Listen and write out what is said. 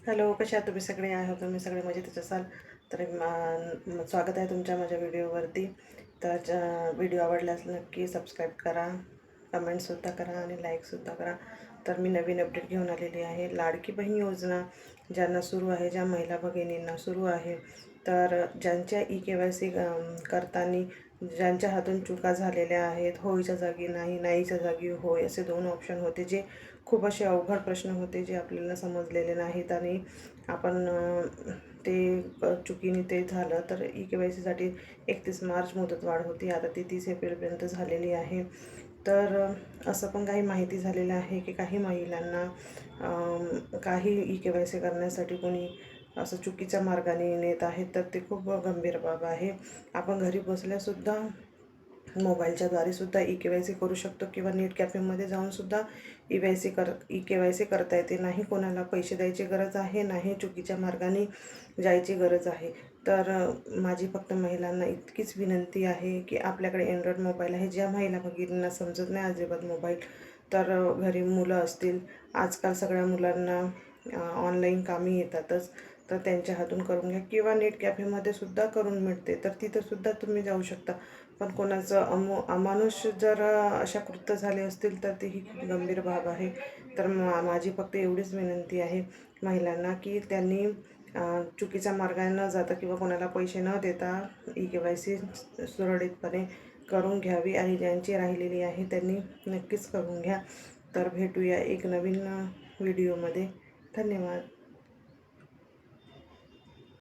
Hello, कशा आहात तुम्ही सगळे? आय तुम्ही सगळे मजेतच असाल. तर स्वागत आहे तुमच्या माझ्या व्हिडिओवरती. तर व्हिडिओ आवडल्यास नक्की सबस्क्राईब करा, कमेंटसुद्धा करा आणि लाईकसुद्धा करा. तर मी नवीन अपडेट घेऊन आलेली आहे. लाडकी बहीण योजना ज्यांना सुरू आहे, ज्या महिला भगिनींना सुरू आहे, तर ज्यांच्या KYC करताना ज्यांच्या हातून चुका झालेल्या आहेत, होईच्या जागी नाही, नाहीच्या जागी होय असे 2 ऑप्शन होते, जे खूप असे अवघड प्रश्न होते, जे आपल्याला समजलेले नाहीत आणि आपण चुकीने ते झालं. तर KYCसाठी 31 मार्च मुदतवाढ होती, आता ती 30 एप्रिलपर्यंत झालेली आहे. तर असं पण काही माहिती झालेलं आहे की काही महिलांना काही KYC करण्यासाठी कोणी असं चुकीच्या मार्गाने नेत आहेत, तर ते खूप गंभीर बाब आहे. आपण घरी बसल्यासुद्धा मोबाईलच्याद्वारे सुद्धा KYC करू शकतो किंवा नेट कॅफेमध्ये जाऊनसुद्धा KYC करता येते. नाही कोणाला पैसे द्यायची गरज आहे, नाही चुकीच्या मार्गाने जायची गरज आहे. तर माझी फक्त महिलांना इतकीच विनंती आहे की आपल्याकडे अँड्रॉईड मोबाईल आहे. ज्या महिला भगिनींना समजत नाही अजिबात मोबाईल, तर घरी मुलं असतील, आजकाल सगळ्या मुलांना ऑनलाईन कामे येतातच, तर त्यांच्या हातून करून घ्या किंवा नेट कॅफेमध्ये सुद्धा करून मिळते, तर तिथंसुद्धा तुम्ही जाऊ शकता. पण कोणाचं अमानुष जर अशा कृत्य झाले असतील, तर ती ही खूप गंभीर बाब आहे. तर माझी फक्त एवढीच विनंती आहे महिलांना की त्यांनी चुकीच्या मार्गाने न जाता किंवा कोणाला पैसे न देता KYC सुरळीतपणे करून घ्यावी आणि ज्यांची राहिलेली आहे त्यांनी नक्कीच करून घ्या. तर भेटूया एक नवीन व्हिडिओमध्ये. धन्यवाद.